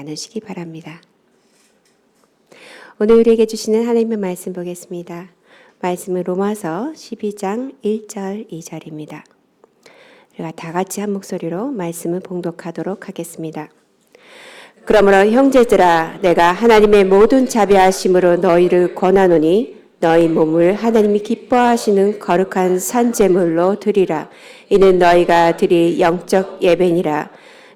나누시기 바랍니다. 오늘 우리에게 주시는 하나님의 말씀 보겠습니다. 말씀은 로마서 12장 1절 2절입니다. 우리가 다 같이 한 목소리로 말씀을 봉독하도록 하겠습니다. 그러므로 형제들아, 내가 하나님의 모든 자비하심으로 너희를 권하노니 너희 몸을 하나님이 기뻐하시는 거룩한 산제물로 드리라. 이는 너희가 드릴 영적 예배니라.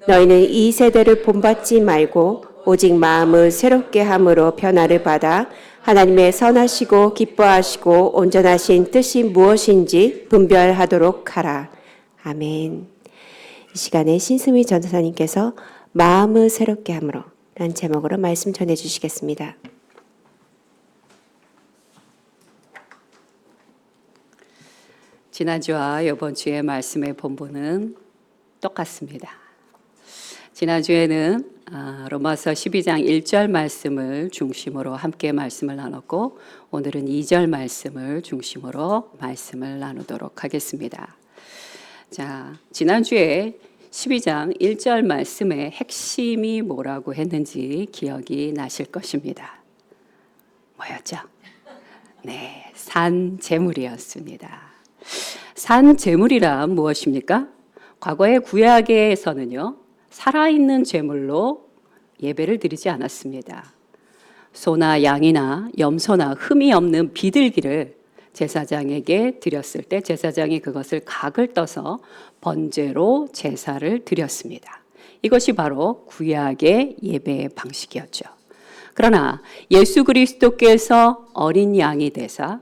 너희는 이 세대를 본받지 말고 오직 마음을 새롭게 함으로 변화를 받아 하나님의 선하시고 기뻐하시고 온전하신 뜻이 무엇인지 분별하도록 하라. 아멘. 이 시간에 신승희 전도사님께서 마음을 새롭게 함으로 라는 제목으로 말씀 전해주시겠습니다. 지난주와 이번 주의 말씀의 본문은 똑같습니다. 지난주에는 로마서 12장 1절 말씀을 중심으로 함께 말씀을 나눴고 오늘은 2절 말씀을 중심으로 말씀을 나누도록 하겠습니다. 자, 지난주에 12장 1절 말씀의 핵심이 뭐라고 했는지 기억이 나실 것입니다. 뭐였죠? 네, 산제물이었습니다. 산제물이란 무엇입니까? 과거의 구약에서는요, 살아있는 제물로 예배를 드리지 않았습니다. 소나 양이나 염소나 흠이 없는 비둘기를 제사장에게 드렸을 때 제사장이 그것을 각을 떠서 번제로 제사를 드렸습니다. 이것이 바로 구약의 예배의 방식이었죠. 그러나 예수 그리스도께서 어린 양이 되사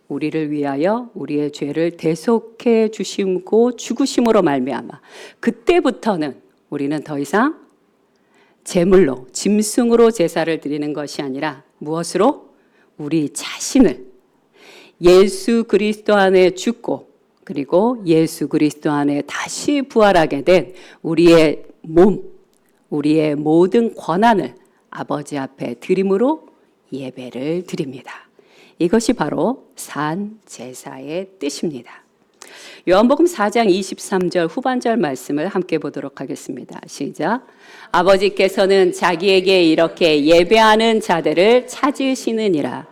우리를 위하여 우리의 죄를 대속해 주심고 죽으심으로 말미암아 그때부터는 우리는 더 이상 제물로 짐승으로 제사를 드리는 것이 아니라 무엇으로? 우리 자신을 예수 그리스도 안에 죽고 그리고 예수 그리스도 안에 다시 부활하게 된 우리의 몸, 우리의 모든 권한을 아버지 앞에 드림으로 예배를 드립니다. 이것이 바로 산제사의 뜻입니다. 요한복음 4장 23절 후반절 말씀을 함께 보도록 하겠습니다. 시작. 아버지께서는 자기에게 이렇게 예배하는 자들을 찾으시느니라.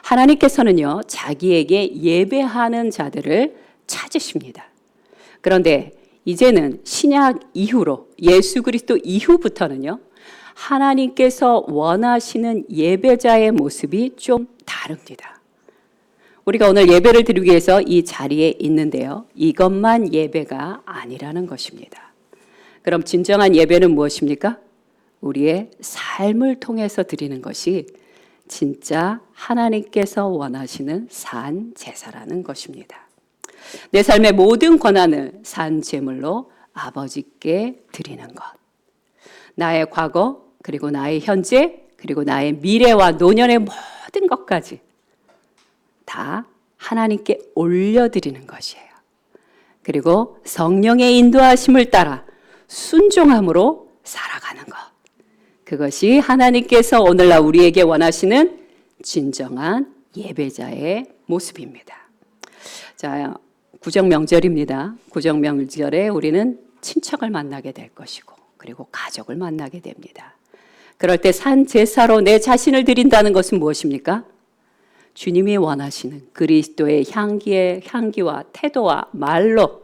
하나님께서는요, 자기에게 예배하는 자들을 찾으십니다. 그런데 이제는 신약 이후로 예수 그리스도 이후부터는요, 하나님께서 원하시는 예배자의 모습이 좀 다릅니다. 우리가 오늘 예배를 드리기 위해서 이 자리에 있는데요, 이것만 예배가 아니라는 것입니다. 그럼 진정한 예배는 무엇입니까? 우리의 삶을 통해서 드리는 것이 진짜 하나님께서 원하시는 산제사라는 것입니다. 내 삶의 모든 권한을 산제물로 아버지께 드리는 것. 나의 과거, 그리고 나의 현재, 그리고 나의 미래와 노년의 모든 것까지 다 하나님께 올려드리는 것이에요. 그리고 성령의 인도하심을 따라 순종함으로 살아가는 것. 그것이 하나님께서 오늘날 우리에게 원하시는 진정한 예배자의 모습입니다. 자, 구정명절입니다. 구정명절에 우리는 친척을 만나게 될 것이고 그리고 가족을 만나게 됩니다. 그럴 때 산제사로 내 자신을 드린다는 것은 무엇입니까? 주님이 원하시는 그리스도의 향기와 태도와 말로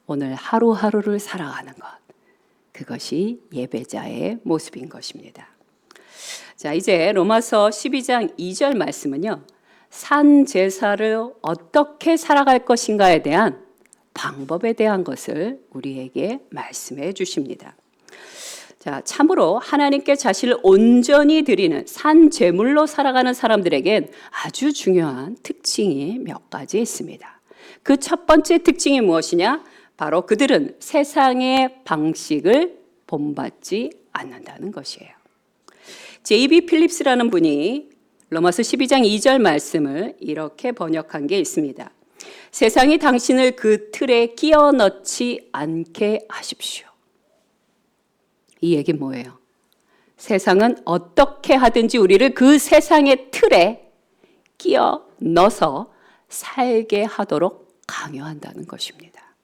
오늘 하루하루를 살아가는 것. 그것이 예배자의 모습인 것입니다. 자, 이제 로마서 12장 2절 말씀은요, 산제사를 어떻게 살아갈 것인가에 대한 방법에 대한 것을 우리에게 말씀해 주십니다. 자, 참으로 하나님께 자신을 온전히 드리는 산제물로 살아가는 사람들에겐 아주 중요한 특징이 몇 가지 있습니다. 그 첫 번째 특징이 무엇이냐? 바로 그들은 세상의 방식을 본받지 않는다는 것이에요. J.B. 필립스라는 분이 로마서 12장 2절 말씀을 이렇게 번역한 게 있습니다. 세상이 당신을 그 틀에 끼워 넣지 않게 하십시오. 이 얘기 뭐예요? 세상은 어떻게 하든지 우리를 그 세상의 틀에 끼워 넣어서 살게 하도록 강요한다는 것입니다.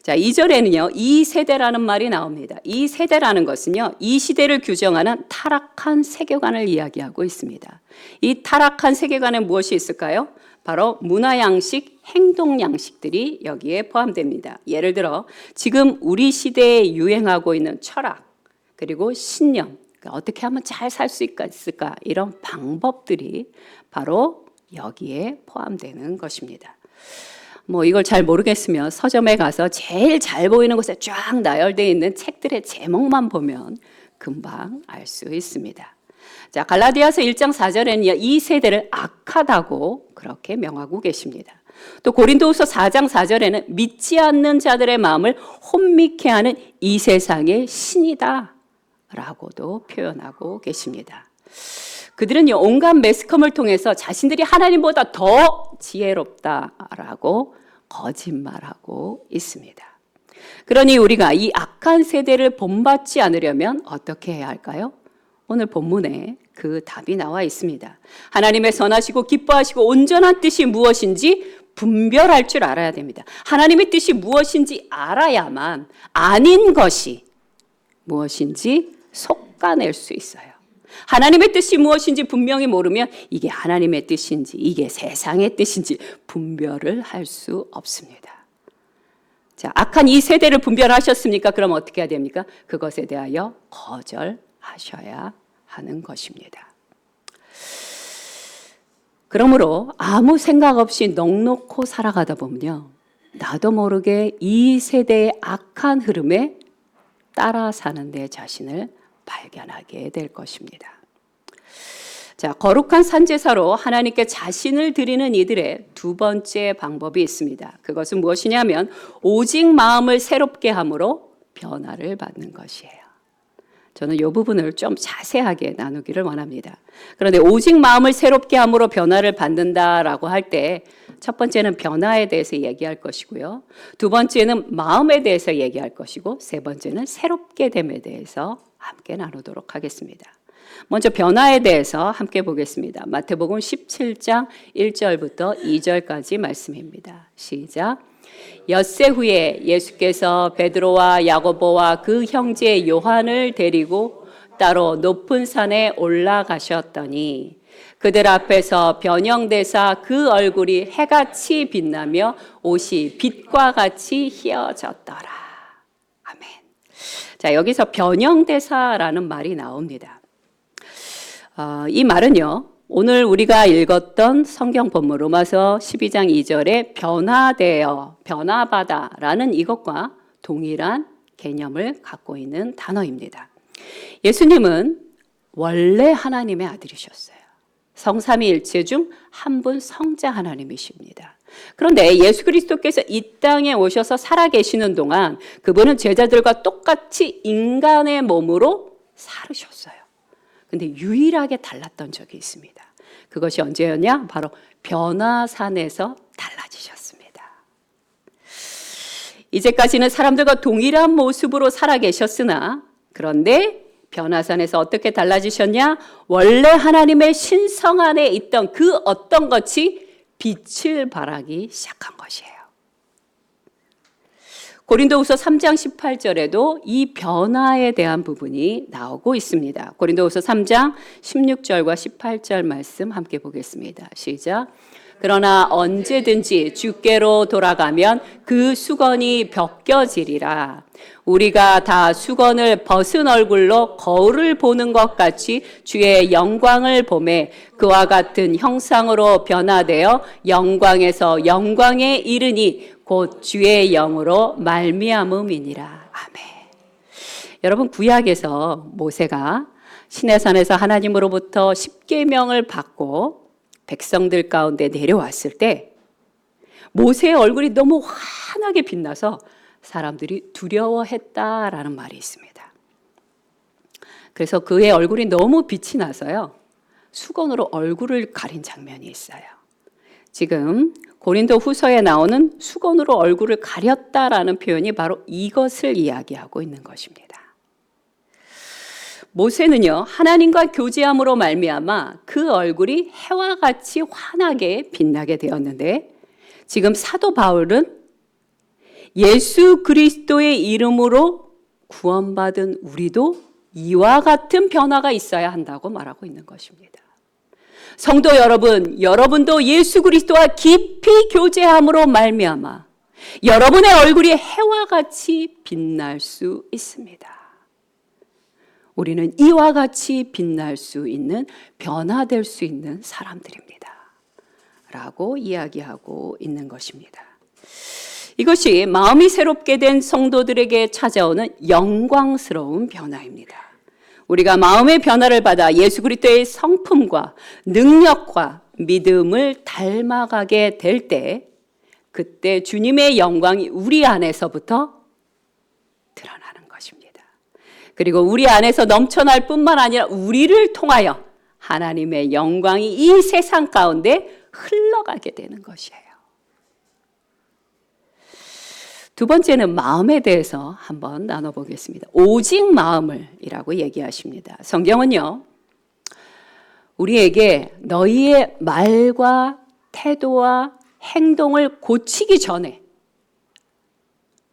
자, 2절에는요, 이 세대라는 말이 나옵니다. 이 세대라는 것은요, 이 시대를 규정하는 타락한 세계관을 이야기하고 있습니다. 이 타락한 세계관에 무엇이 있을까요? 바로 문화 양식, 행동 양식들이 여기에 포함됩니다. 예를 들어 지금 우리 시대에 유행하고 있는 철학, 그리고 신념, 어떻게 하면 잘 살 수 있을까, 이런 방법들이 바로 여기에 포함되는 것입니다. 뭐 이걸 잘 모르겠으면 서점에 가서 제일 잘 보이는 곳에 쫙 나열되어 있는 책들의 제목만 보면 금방 알 수 있습니다. 자, 갈라디아서 1장 4절에는 이 세대를 악하다고 그렇게 명하고 계십니다. 또 고린도후서 4장 4절에는 믿지 않는 자들의 마음을 혼미케 하는 이 세상의 신이다 라고도 표현하고 계십니다. 그들은 온갖 매스컴을 통해서 자신들이 하나님보다 더 지혜롭다라고 거짓말하고 있습니다. 그러니 우리가 이 악한 세대를 본받지 않으려면 어떻게 해야 할까요? 오늘 본문에 그 답이 나와 있습니다. 하나님의 선하시고 기뻐하시고 온전한 뜻이 무엇인지 분별할 줄 알아야 됩니다. 하나님의 뜻이 무엇인지 알아야만 아닌 것이 무엇인지 속아낼 수 있어요. 하나님의 뜻이 무엇인지 분명히 모르면 이게 하나님의 뜻인지 이게 세상의 뜻인지 분별을 할 수 없습니다. 자, 악한 이 세대를 분별하셨습니까? 그럼 어떻게 해야 됩니까? 그것에 대하여 거절하셔야 하는 것입니다. 그러므로 아무 생각 없이 넋놓고 살아가다 보면요, 나도 모르게 이 세대의 악한 흐름에 따라 사는 내 자신을 발견하게 될 것입니다. 자, 거룩한 산제사로 하나님께 자신을 드리는 이들의 두 번째 방법이 있습니다. 그것은 무엇이냐면 오직 마음을 새롭게 함으로 변화를 받는 것이에요. 저는 이 부분을 좀 자세하게 나누기를 원합니다. 그런데 오직 마음을 새롭게 함으로 변화를 받는다라고 할 때 첫 번째는 변화에 대해서 얘기할 것이고요. 두 번째는 마음에 대해서 얘기할 것이고 세 번째는 새롭게 됨에 대해서 함께 나누도록 하겠습니다. 먼저 변화에 대해서 함께 보겠습니다. 마태복음 17장 1절부터 2절까지 말씀입니다. 시작. 엿새 후에 예수께서 베드로와 야고보와 그 형제 요한을 데리고 따로 높은 산에 올라가셨더니 그들 앞에서 변형되사 그 얼굴이 해같이 빛나며 옷이 빛과 같이 희어졌더라. 아멘. 자, 여기서 변형되사라는 말이 나옵니다. 이 말은요, 오늘 우리가 읽었던 성경 본문 로마서 12장 2절에 변화되어, 변화받아라는 이것과 동일한 개념을 갖고 있는 단어입니다. 예수님은 원래 하나님의 아들이셨어요. 성삼위일체 중 한 분 성자 하나님이십니다. 그런데 예수 그리스도께서 이 땅에 오셔서 살아계시는 동안 그분은 제자들과 똑같이 인간의 몸으로 살으셨어요. 근데 유일하게 달랐던 적이 있습니다. 그것이 언제였냐? 바로 변화산에서 달라지셨습니다. 이제까지는 사람들과 동일한 모습으로 살아계셨으나 그런데 변화산에서 어떻게 달라지셨냐? 원래 하나님의 신성 안에 있던 그 어떤 것이 빛을 발하기 시작한 것이에요. 고린도후서 3장 18절에도 이 변화에 대한 부분이 나오고 있습니다. 고린도후서 3장 16절과 18절 말씀 함께 보겠습니다. 시작. 그러나 언제든지 주께로 돌아가면 그 수건이 벗겨지리라. 우리가 다 수건을 벗은 얼굴로 거울을 보는 것 같이 주의 영광을 보매 그와 같은 형상으로 변화되어 영광에서 영광에 이르니 곧 주의 영으로 말미암음이니라. 아멘. 여러분, 구약에서 모세가 시내산에서 하나님으로부터 십계명을 받고 백성들 가운데 내려왔을 때 모세의 얼굴이 너무 환하게 빛나서 사람들이 두려워했다라는 말이 있습니다. 그래서 그의 얼굴이 너무 빛이 나서요, 수건으로 얼굴을 가린 장면이 있어요. 지금 고린도 후서에 나오는 수건으로 얼굴을 가렸다라는 표현이 바로 이것을 이야기하고 있는 것입니다. 모세는요, 하나님과 교제함으로 말미암아 그 얼굴이 해와 같이 환하게 빛나게 되었는데 지금 사도 바울은 예수 그리스도의 이름으로 구원받은 우리도 이와 같은 변화가 있어야 한다고 말하고 있는 것입니다. 성도 여러분, 여러분도 예수 그리스도와 깊이 교제함으로 말미암아 여러분의 얼굴이 해와 같이 빛날 수 있습니다. 우리는 이와 같이 빛날 수 있는, 변화될 수 있는 사람들입니다. 라고 이야기하고 있는 것입니다. 이것이 마음이 새롭게 된 성도들에게 찾아오는 영광스러운 변화입니다. 우리가 마음의 변화를 받아 예수 그리스도의 성품과 능력과 믿음을 닮아가게 될 때, 그때 주님의 영광이 우리 안에서부터 드러나는 것입니다. 그리고 우리 안에서 넘쳐날 뿐만 아니라 우리를 통하여 하나님의 영광이 이 세상 가운데 흘러가게 되는 것이에요. 두 번째는 마음에 대해서 한번 나눠보겠습니다. 오직 마음을이라고 얘기하십니다. 성경은요, 우리에게 너희의 말과 태도와 행동을 고치기 전에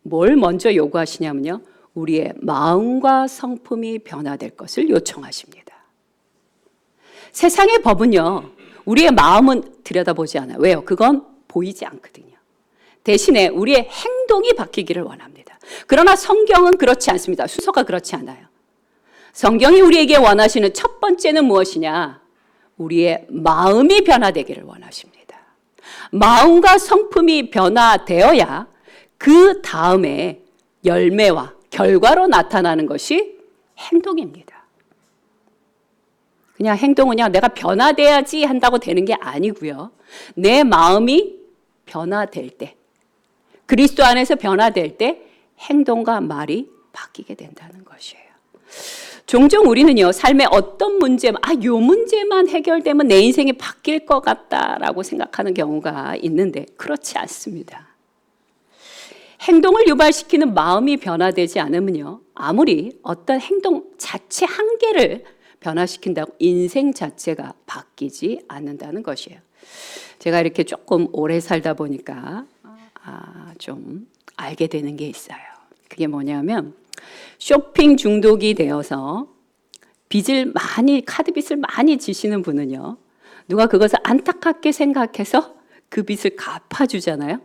뭘 먼저 요구하시냐면요, 우리의 마음과 성품이 변화될 것을 요청하십니다. 세상의 법은요, 우리의 마음은 들여다보지 않아요. 왜요? 그건 보이지 않거든요. 대신에 우리의 행동이 바뀌기를 원합니다. 그러나 성경은 그렇지 않습니다. 순서가 그렇지 않아요. 성경이 우리에게 원하시는 첫 번째는 무엇이냐? 우리의 마음이 변화되기를 원하십니다. 마음과 성품이 변화되어야 그 다음에 열매와 결과로 나타나는 것이 행동입니다. 그냥 행동은 그냥 내가 변화돼야지 한다고 되는 게 아니고요. 내 마음이 변화될 때, 그리스도 안에서 변화될 때 행동과 말이 바뀌게 된다는 것이에요. 종종 우리는요, 삶의 어떤 문제만, 요 문제만 해결되면 내 인생이 바뀔 것 같다라고 생각하는 경우가 있는데 그렇지 않습니다. 행동을 유발시키는 마음이 변화되지 않으면요, 아무리 어떤 행동 자체 한 개를 변화시킨다고 인생 자체가 바뀌지 않는다는 것이에요. 제가 이렇게 조금 오래 살다 보니까 좀 알게 되는 게 있어요. 그게 뭐냐면, 쇼핑 중독이 되어서 카드빚을 많이 지시는 분은요, 누가 그것을 안타깝게 생각해서 그 빚을 갚아주잖아요.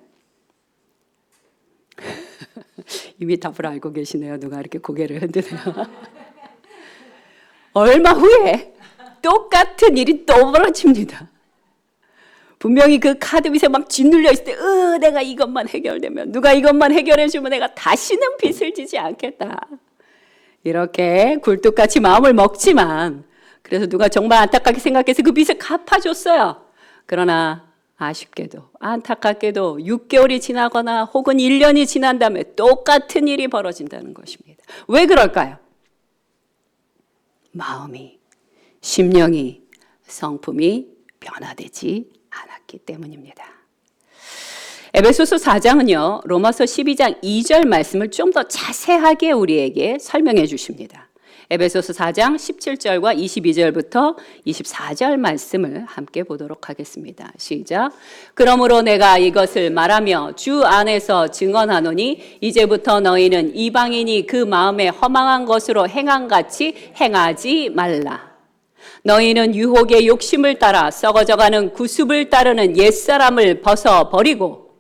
이미 답을 알고 계시네요. 누가 이렇게 고개를 흔드네요. 얼마 후에 똑같은 일이 또 벌어집니다. 분명히 그 카드빚에 막 짓눌려 있을 때, 내가 이것만 해결되면, 누가 이것만 해결해주면 내가 다시는 빚을 지지 않겠다. 이렇게 굴뚝같이 마음을 먹지만, 그래서 누가 정말 안타깝게 생각해서 그 빚을 갚아줬어요. 그러나 아쉽게도, 안타깝게도 6개월이 지나거나 혹은 1년이 지난 다음에 똑같은 일이 벌어진다는 것입니다. 왜 그럴까요? 마음이, 심령이, 성품이 변화되지 않았기 때문입니다. 에베소서 4장은요, 로마서 12장 2절 말씀을 좀 더 자세하게 우리에게 설명해 주십니다. 에베소서 4장 17절과 22절부터 24절 말씀을 함께 보도록 하겠습니다. 시작. 그러므로 내가 이것을 말하며 주 안에서 증언하노니 이제부터 너희는 이방인이 그 마음에 허망한 것으로 행함같이 행하지 말라. 너희는 유혹의 욕심을 따라 썩어져가는 구습을 따르는 옛사람을 벗어버리고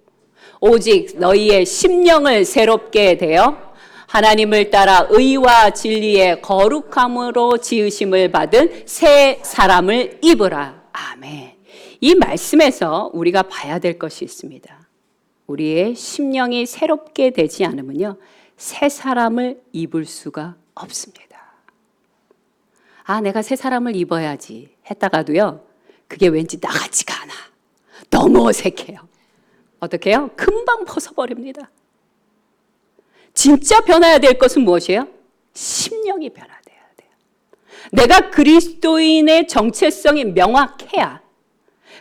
오직 너희의 심령을 새롭게 되어 하나님을 따라 의와 진리의 거룩함으로 지으심을 받은 새 사람을 입으라. 아멘. 이 말씀에서 우리가 봐야 될 것이 있습니다. 우리의 심령이 새롭게 되지 않으면요, 새 사람을 입을 수가 없습니다. 내가 새 사람을 입어야지 했다가도요, 그게 왠지 나같지가 않아. 너무 어색해요. 어떻게 해요? 금방 벗어버립니다. 진짜 변화해야 될 것은 무엇이에요? 심령이 변화돼야 돼요. 내가 그리스도인의 정체성이 명확해야,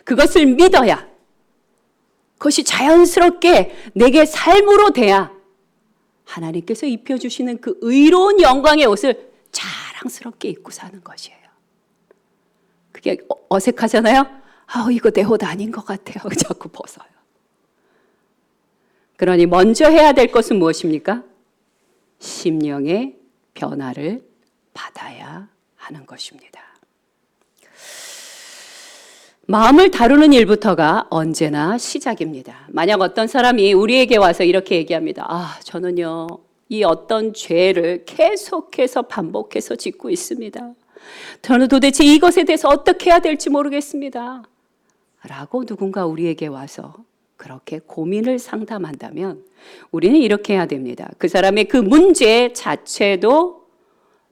그것을 믿어야, 그것이 자연스럽게 내게 삶으로 돼야 하나님께서 입혀주시는 그 의로운 영광의 옷을 자랑스럽게 입고 사는 것이에요. 그게 어색하잖아요? 이거 내 옷 아닌 것 같아요. 자꾸 벗어요. 그러니 먼저 해야 될 것은 무엇입니까? 심령의 변화를 받아야 하는 것입니다. 마음을 다루는 일부터가 언제나 시작입니다. 만약 어떤 사람이 우리에게 와서 이렇게 얘기합니다. 저는요, 이 어떤 죄를 계속해서 반복해서 짓고 있습니다. 저는 도대체 이것에 대해서 어떻게 해야 될지 모르겠습니다. 라고 누군가 우리에게 와서 그렇게 고민을 상담한다면 우리는 이렇게 해야 됩니다. 그 사람의 그 문제 자체도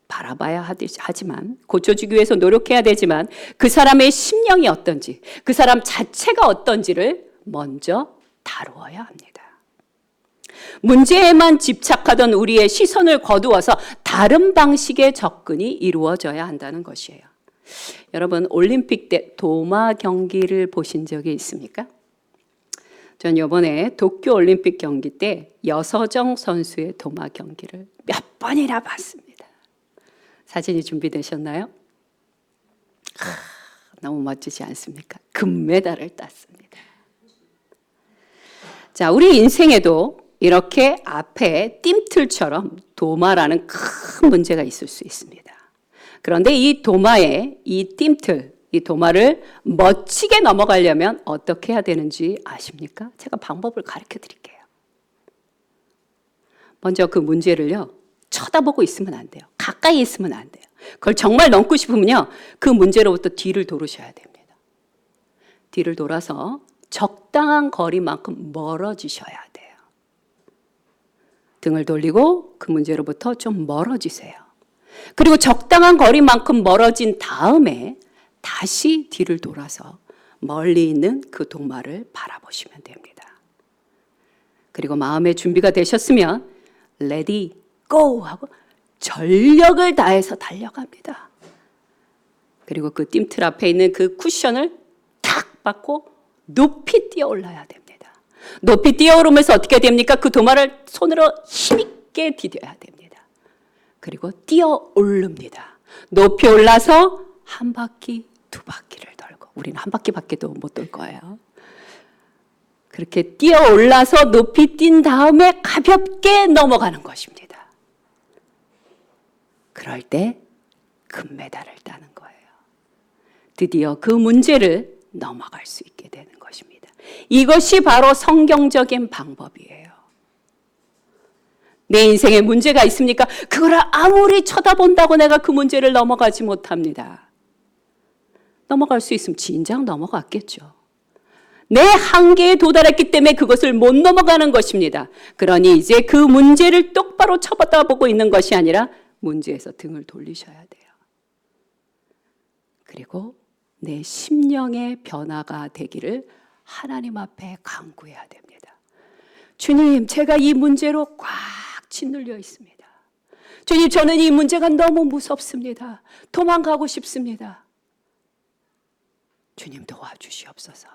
바라봐야 하지만, 고쳐주기 위해서 노력해야 되지만 그 사람의 심령이 어떤지, 그 사람 자체가 어떤지를 먼저 다루어야 합니다. 문제에만 집착하던 우리의 시선을 거두어서 다른 방식의 접근이 이루어져야 한다는 것이에요. 여러분, 올림픽 때 도마 경기를 보신 적이 있습니까? 전 이번에 도쿄 올림픽 경기 때 여서정 선수의 도마 경기를 몇 번이나 봤습니다. 사진이 준비되셨나요? 너무 멋지지 않습니까? 금메달을 땄습니다. 자, 우리 인생에도 이렇게 앞에 띠틀처럼 도마라는 큰 문제가 있을 수 있습니다. 그런데 이 도마에 이 띠틀, 이 도마를 멋지게 넘어가려면 어떻게 해야 되는지 아십니까? 제가 방법을 가르쳐 드릴게요. 먼저 그 문제를요, 쳐다보고 있으면 안 돼요. 가까이 있으면 안 돼요. 그걸 정말 넘고 싶으면요, 그 문제로부터 뒤를 돌으셔야 됩니다. 뒤를 돌아서 적당한 거리만큼 멀어지셔야 돼요. 등을 돌리고 그 문제로부터 좀 멀어지세요. 그리고 적당한 거리만큼 멀어진 다음에 다시 뒤를 돌아서 멀리 있는 그 도마를 바라보시면 됩니다. 그리고 마음의 준비가 되셨으면 레디 고! 하고 전력을 다해서 달려갑니다. 그리고 그 띠틀 앞에 있는 그 쿠션을 탁 받고 높이 뛰어 올라야 됩니다. 높이 뛰어 오르면서 어떻게 됩니까? 그 도마를 손으로 힘있게 디뎌야 됩니다. 그리고 뛰어 오릅니다. 높이 올라서 한 바퀴, 두 바퀴를 돌고, 우리는 한 바퀴밖에도 못 돌 거예요. 그렇게 뛰어 올라서 높이 뛴 다음에 가볍게 넘어가는 것입니다. 그럴 때 금메달을 따는 거예요. 드디어 그 문제를 넘어갈 수 있게 되는 것입니다. 이것이 바로 성경적인 방법이에요. 내 인생에 문제가 있습니까? 그걸 아무리 쳐다본다고 내가 그 문제를 넘어가지 못합니다. 넘어갈 수 있으면 진작 넘어갔겠죠. 내 한계에 도달했기 때문에 그것을 못 넘어가는 것입니다. 그러니 이제 그 문제를 똑바로 쳐다보고 있는 것이 아니라 문제에서 등을 돌리셔야 돼요. 그리고 내 심령의 변화가 되기를 하나님 앞에 간구해야 됩니다. 주님, 제가 이 문제로 꽉 짓눌려 있습니다. 주님, 저는 이 문제가 너무 무섭습니다. 도망가고 싶습니다. 주님, 도와주시옵소서.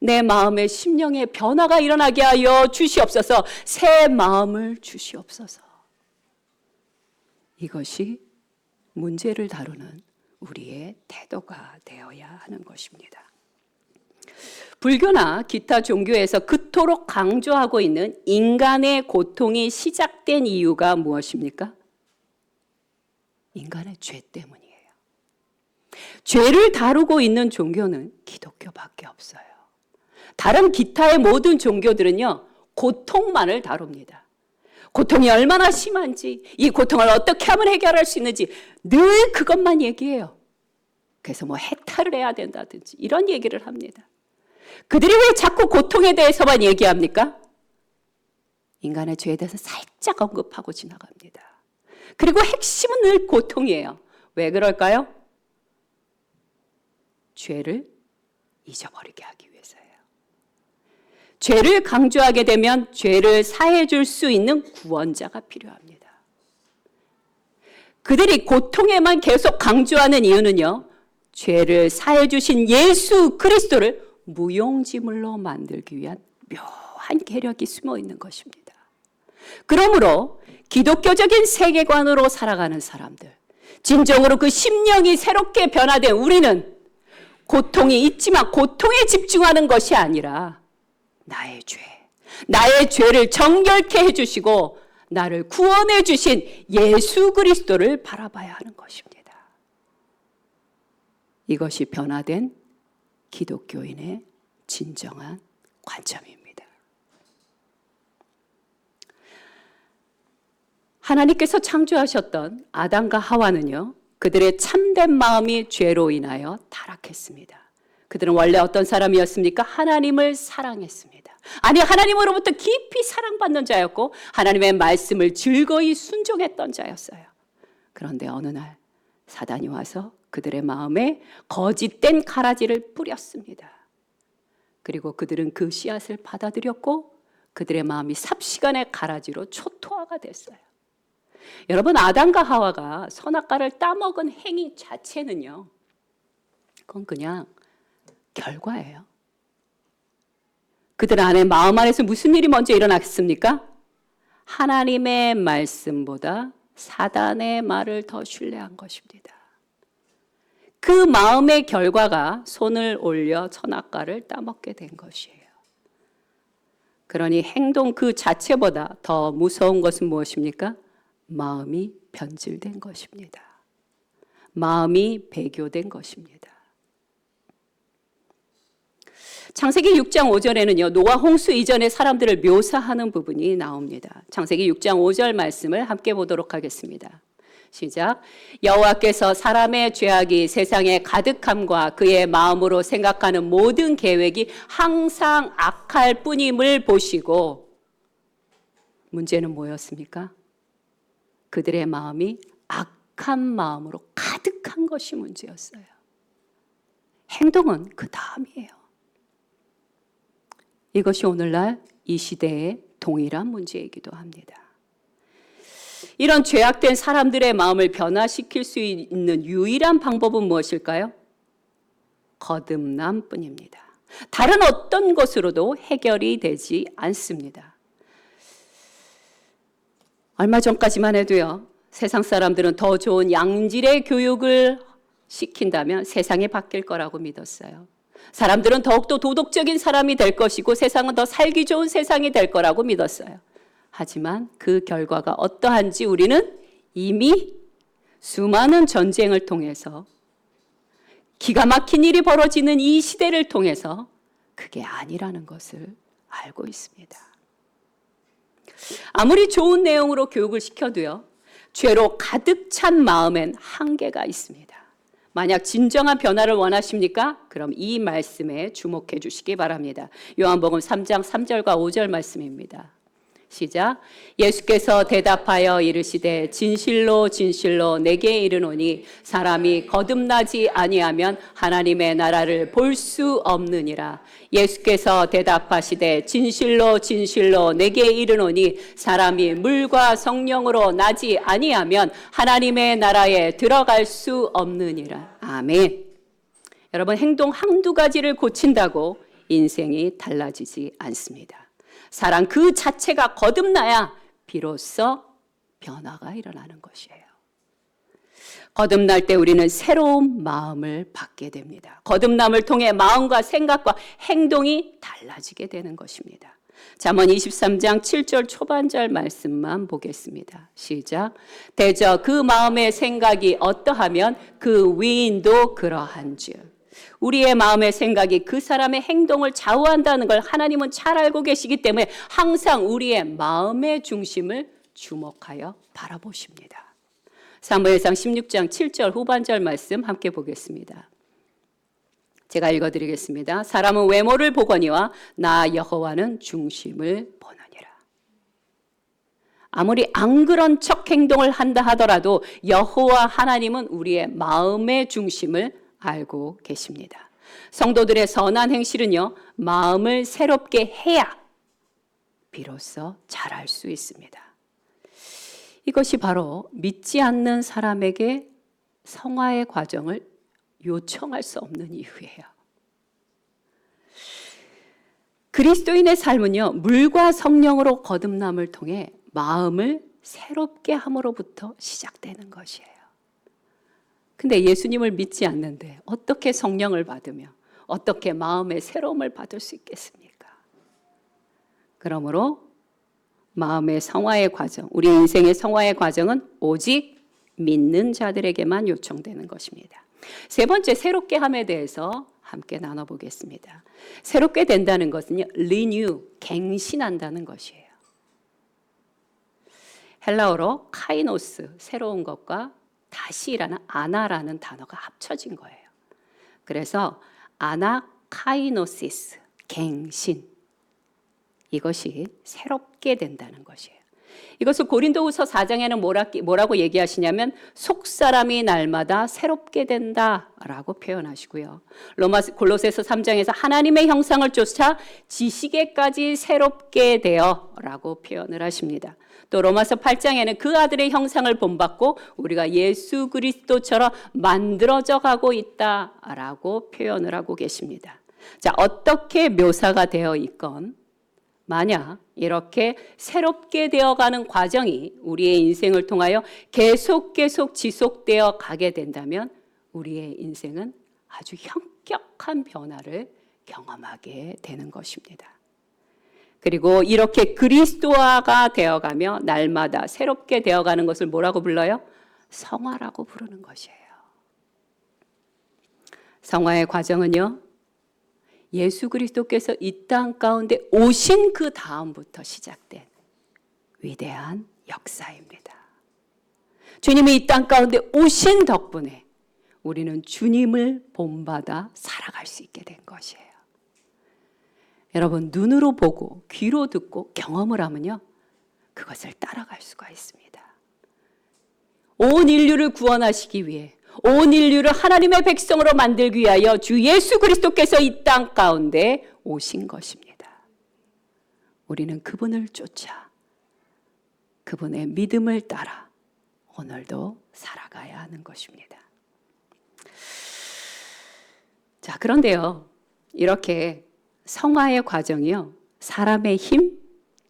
내 마음의 심령의 변화가 일어나게 하여 주시옵소서. 새 마음을 주시옵소서. 이것이 문제를 다루는 우리의 태도가 되어야 하는 것입니다. 불교나 기타 종교에서 그토록 강조하고 있는 인간의 고통이 시작된 이유가 무엇입니까? 인간의 죄 때문이에요. 죄를 다루고 있는 종교는 기독교밖에 없어요. 다른 기타의 모든 종교들은요, 고통만을 다룹니다. 고통이 얼마나 심한지, 이 고통을 어떻게 하면 해결할 수 있는지 늘 그것만 얘기해요. 그래서 뭐 해탈을 해야 된다든지 이런 얘기를 합니다. 그들이 왜 자꾸 고통에 대해서만 얘기합니까? 인간의 죄에 대해서 살짝 언급하고 지나갑니다. 그리고 핵심은 늘 고통이에요. 왜 그럴까요? 죄를 잊어버리게 하기 위해서예요. 죄를 강조하게 되면 죄를 사해 줄 수 있는 구원자가 필요합니다. 그들이 고통에만 계속 강조하는 이유는요, 죄를 사해 주신 예수 그리스도를 무용지물로 만들기 위한 묘한 계략이 숨어 있는 것입니다. 그러므로 기독교적인 세계관으로 살아가는 사람들, 진정으로 그 심령이 새롭게 변화된 우리는 고통이 있지만 고통에 집중하는 것이 아니라 나의 죄, 나의 죄를 정결케 해주시고 나를 구원해 주신 예수 그리스도를 바라봐야 하는 것입니다. 이것이 변화된 기독교인의 진정한 관점입니다. 하나님께서 창조하셨던 아담과 하와는요, 그들의 참된 마음이 죄로 인하여 타락했습니다. 그들은 원래 어떤 사람이었습니까? 하나님을 사랑했습니다. 아니, 하나님으로부터 깊이 사랑받는 자였고 하나님의 말씀을 즐거이 순종했던 자였어요. 그런데 어느 날 사단이 와서 그들의 마음에 거짓된 가라지를 뿌렸습니다. 그리고 그들은 그 씨앗을 받아들였고 그들의 마음이 삽시간에 가라지로 초토화가 됐어요. 여러분, 아담과 하와가 선악과를 따먹은 행위 자체는요, 그건 그냥 결과예요. 그들 안에 마음 안에서 무슨 일이 먼저 일어났습니까? 하나님의 말씀보다 사단의 말을 더 신뢰한 것입니다. 그 마음의 결과가 손을 올려 선악과를 따먹게 된 것이에요. 그러니 행동 그 자체보다 더 무서운 것은 무엇입니까? 마음이 변질된 것입니다. 마음이 배교된 것입니다. 창세기 6장 5절에는요, 노아 홍수 이전의 사람들을 묘사하는 부분이 나옵니다. 창세기 6장 5절 말씀을 함께 보도록 하겠습니다. 시작. 여호와께서 사람의 죄악이 세상에 가득함과 그의 마음으로 생각하는 모든 계획이 항상 악할 뿐임을 보시고, 문제는 뭐였습니까? 그들의 마음이 악한 마음으로 가득한 것이 문제였어요. 행동은 그 다음이에요. 이것이 오늘날 이 시대의 동일한 문제이기도 합니다. 이런 죄악된 사람들의 마음을 변화시킬 수 있는 유일한 방법은 무엇일까요? 거듭남뿐입니다. 다른 어떤 것으로도 해결이 되지 않습니다. 얼마 전까지만 해도요, 세상 사람들은 더 좋은 양질의 교육을 시킨다면 세상이 바뀔 거라고 믿었어요. 사람들은 더욱더 도덕적인 사람이 될 것이고 세상은 더 살기 좋은 세상이 될 거라고 믿었어요. 하지만 그 결과가 어떠한지 우리는 이미 수많은 전쟁을 통해서, 기가 막힌 일이 벌어지는 이 시대를 통해서 그게 아니라는 것을 알고 있습니다. 아무리 좋은 내용으로 교육을 시켜도요, 죄로 가득 찬 마음엔 한계가 있습니다. 만약 진정한 변화를 원하십니까? 그럼 이 말씀에 주목해 주시기 바랍니다. 요한복음 3장 3절과 5절 말씀입니다. 시작. 예수께서 대답하여 이르시되 진실로 진실로 내게 이르노니 사람이 거듭나지 아니하면 하나님의 나라를 볼 수 없느니라. 예수께서 대답하시되 진실로 진실로 내게 이르노니 사람이 물과 성령으로 나지 아니하면 하나님의 나라에 들어갈 수 없느니라. 아멘. 여러분, 행동 한두 가지를 고친다고 인생이 달라지지 않습니다. 사랑 그 자체가 거듭나야 비로소 변화가 일어나는 것이에요. 거듭날 때 우리는 새로운 마음을 받게 됩니다. 거듭남을 통해 마음과 생각과 행동이 달라지게 되는 것입니다. 잠언 23장 7절 초반절 말씀만 보겠습니다. 시작. 대저 그 마음의 생각이 어떠하면 그 위인도 그러한즉. 우리의 마음의 생각이 그 사람의 행동을 좌우한다는 걸 하나님은 잘 알고 계시기 때문에 항상 우리의 마음의 중심을 주목하여 바라보십니다. 사무엘상 16장 7절 후반절 말씀 함께 보겠습니다. 제가 읽어드리겠습니다. 사람은 외모를 보거니와 나 여호와는 중심을 보느니라. 아무리 안 그런 척 행동을 한다 하더라도 여호와 하나님은 우리의 마음의 중심을 알고 계십니다. 성도들의 선한 행실은요, 마음을 새롭게 해야 비로소 잘할 수 있습니다. 이것이 바로 믿지 않는 사람에게 성화의 과정을 요청할 수 없는 이유예요. 그리스도인의 삶은요, 물과 성령으로 거듭남을 통해 마음을 새롭게 함으로부터 시작되는 것이에요. 근데 예수님을 믿지 않는데 어떻게 성령을 받으며 어떻게 마음의 새로움을 받을 수 있겠습니까? 그러므로 마음의 성화의 과정, 우리 인생의 성화의 과정은 오직 믿는 자들에게만 요청되는 것입니다. 세 번째, 새롭게 함에 대해서 함께 나눠보겠습니다. 새롭게 된다는 것은요, renew, 갱신한다는 것이에요. 헬라어로 카이노스, 새로운 것과 다시라는 아나라는 단어가 합쳐진 거예요. 그래서 아나카이노시스, 갱신. 이것이 새롭게 된다는 것이에요. 이것을 고린도후서 4장에는 뭐라고 얘기하시냐면 속사람이 날마다 새롭게 된다라고 표현하시고요. 골로새서 3장에서 하나님의 형상을 쫓아 지식에까지 새롭게 되어라고 표현을 하십니다. 또 로마서 8장에는 그 아들의 형상을 본받고 우리가 예수 그리스도처럼 만들어져 가고 있다라고 표현을 하고 계십니다. 자, 어떻게 묘사가 되어 있건 만약 이렇게 새롭게 되어가는 과정이 우리의 인생을 통하여 계속 지속되어 가게 된다면 우리의 인생은 아주 현격한 변화를 경험하게 되는 것입니다. 그리고 이렇게 그리스도화가 되어가며 날마다 새롭게 되어가는 것을 뭐라고 불러요? 성화라고 부르는 것이에요. 성화의 과정은요, 예수 그리스도께서 이 땅 가운데 오신 그 다음부터 시작된 위대한 역사입니다. 주님이 이 땅 가운데 오신 덕분에 우리는 주님을 본받아 살아갈 수 있게 된 것이에요. 여러분, 눈으로 보고 귀로 듣고 경험을 하면요, 그것을 따라갈 수가 있습니다. 온 인류를 구원하시기 위해, 온 인류를 하나님의 백성으로 만들기 위하여 주 예수 그리스도께서 이 땅 가운데 오신 것입니다. 우리는 그분을 쫓아 그분의 믿음을 따라 오늘도 살아가야 하는 것입니다. 자, 그런데요, 이렇게 성화의 과정이요, 사람의 힘,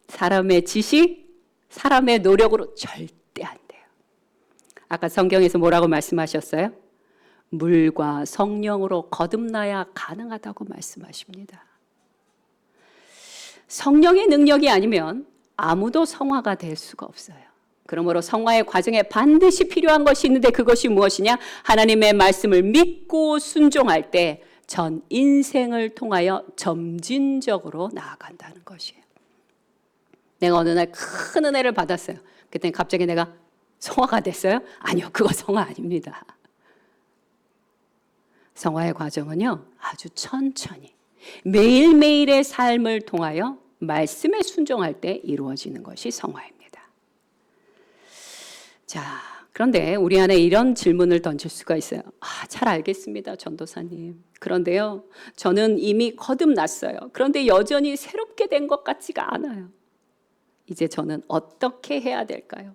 사람의 지식, 사람의 노력으로 절대 안 돼요. 아까 성경에서 뭐라고 말씀하셨어요? 물과 성령으로 거듭나야 가능하다고 말씀하십니다. 성령의 능력이 아니면 아무도 성화가 될 수가 없어요. 그러므로 성화의 과정에 반드시 필요한 것이 있는데 그것이 무엇이냐? 하나님의 말씀을 믿고 순종할 때 전 인생을 통하여 점진적으로 나아간다는 것이에요. 내가 어느 날 큰 은혜를 받았어요. 그때 갑자기 내가 성화가 됐어요? 아니요, 그거 성화 아닙니다. 성화의 과정은요, 아주 천천히 매일매일의 삶을 통하여 말씀에 순종할 때 이루어지는 것이 성화입니다. 자, 그런데 우리 안에 이런 질문을 던질 수가 있어요. 잘 알겠습니다, 전도사님. 그런데요, 저는 이미 거듭났어요. 그런데 여전히 새롭게 된 것 같지가 않아요. 이제 저는 어떻게 해야 될까요?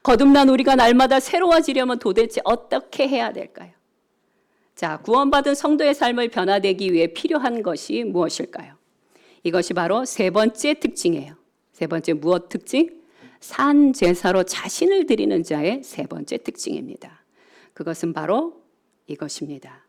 거듭난 우리가 날마다 새로워지려면 도대체 어떻게 해야 될까요? 자, 구원받은 성도의 삶을 변화되기 위해 필요한 것이 무엇일까요? 이것이 바로 세 번째 특징이에요. 세 번째 무엇 특징? 산 제사로 자신을 드리는 자의 세 번째 특징입니다. 그것은 바로 이것입니다.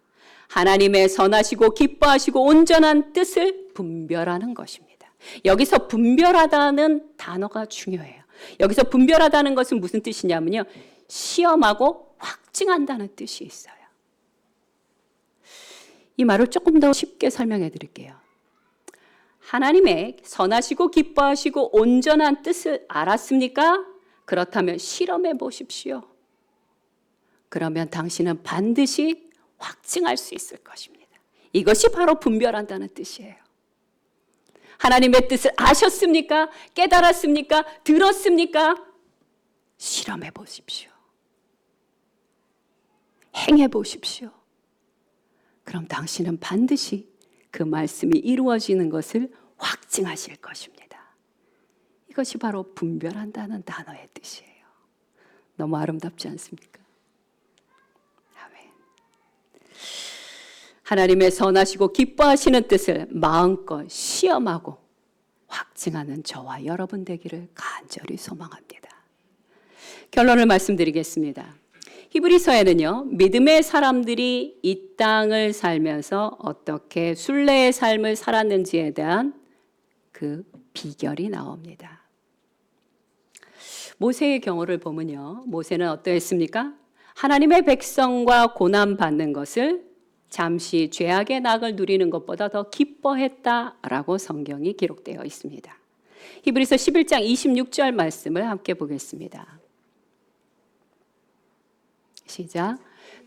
하나님의 선하시고 기뻐하시고 온전한 뜻을 분별하는 것입니다. 여기서 분별하다는 단어가 중요해요. 여기서 분별하다는 것은 무슨 뜻이냐면요, 시험하고 확증한다는 뜻이 있어요. 이 말을 조금 더 쉽게 설명해 드릴게요. 하나님의 선하시고 기뻐하시고 온전한 뜻을 알았습니까? 그렇다면 실험해 보십시오. 그러면 당신은 반드시 확증할 수 있을 것입니다. 이것이 바로 분별한다는 뜻이에요. 하나님의 뜻을 아셨습니까? 깨달았습니까? 들었습니까? 실험해 보십시오. 행해 보십시오. 그럼 당신은 반드시 그 말씀이 이루어지는 것을 확증하실 것입니다. 이것이 바로 분별한다는 단어의 뜻이에요. 너무 아름답지 않습니까? 아멘. 하나님의 선하시고 기뻐하시는 뜻을 마음껏 시험하고 확증하는 저와 여러분 되기를 간절히 소망합니다. 결론을 말씀드리겠습니다. 히브리서에는요, 믿음의 사람들이 이 땅을 살면서 어떻게 순례의 삶을 살았는지에 대한 그 비결이 나옵니다. 모세의 경우를 보면요. 모세는 어떠했습니까? 하나님의 백성과 고난받는 것을 잠시 죄악의 낙을 누리는 것보다 더 기뻐했다라고 성경이 기록되어 있습니다. 히브리서 11장 26절 말씀을 함께 보겠습니다. 시작.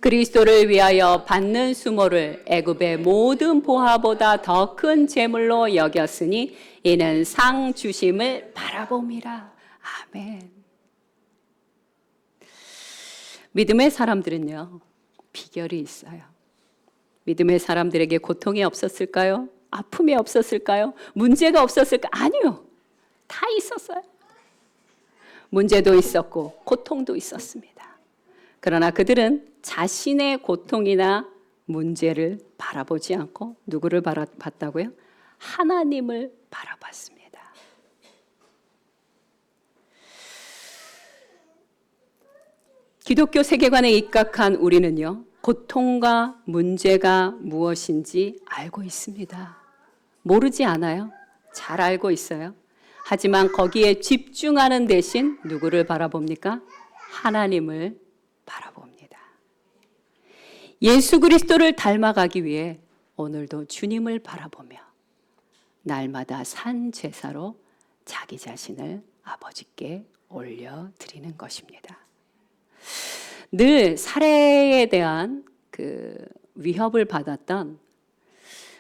그리스도를 위하여 받는 수모를 애굽의 모든 보화보다 더 큰 재물로 여겼으니 이는 상 주심을 바라봄이라. 아멘. 믿음의 사람들은요, 비결이 있어요. 믿음의 사람들에게 고통이 없었을까요? 아픔이 없었을까요? 문제가 없었을까요? 아니요. 다 있었어요. 문제도 있었고 고통도 있었습니다. 그러나 그들은 자신의 고통이나 문제를 바라보지 않고 누구를 바라봤다고요? 하나님을 바라봤습니다. 기독교 세계관에 입각한 우리는요, 고통과 문제가 무엇인지 알고 있습니다. 모르지 않아요? 잘 알고 있어요. 하지만 거기에 집중하는 대신 누구를 바라봅니까? 하나님을 바라봅니다. 예수 그리스도를 닮아가기 위해 오늘도 주님을 바라보며 날마다 산 제사로 자기 자신을 아버지께 올려드리는 것입니다. 늘 살해에 대한 위협을 받았던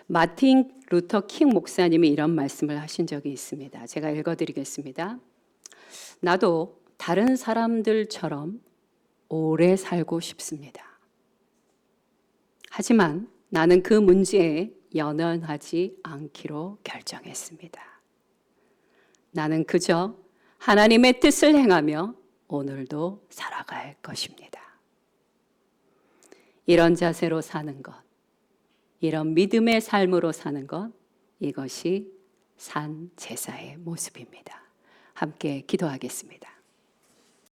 마틴 루터 킹 목사님이 이런 말씀을 하신 적이 있습니다. 제가 읽어드리겠습니다. 나도 다른 사람들처럼 오래 살고 싶습니다. 하지만 나는 그 문제에 연연하지 않기로 결정했습니다. 나는 그저 하나님의 뜻을 행하며 오늘도 살아갈 것입니다. 이런 자세로 사는 것, 이런 믿음의 삶으로 사는 것, 이것이 산 제사의 모습입니다. 함께 기도하겠습니다.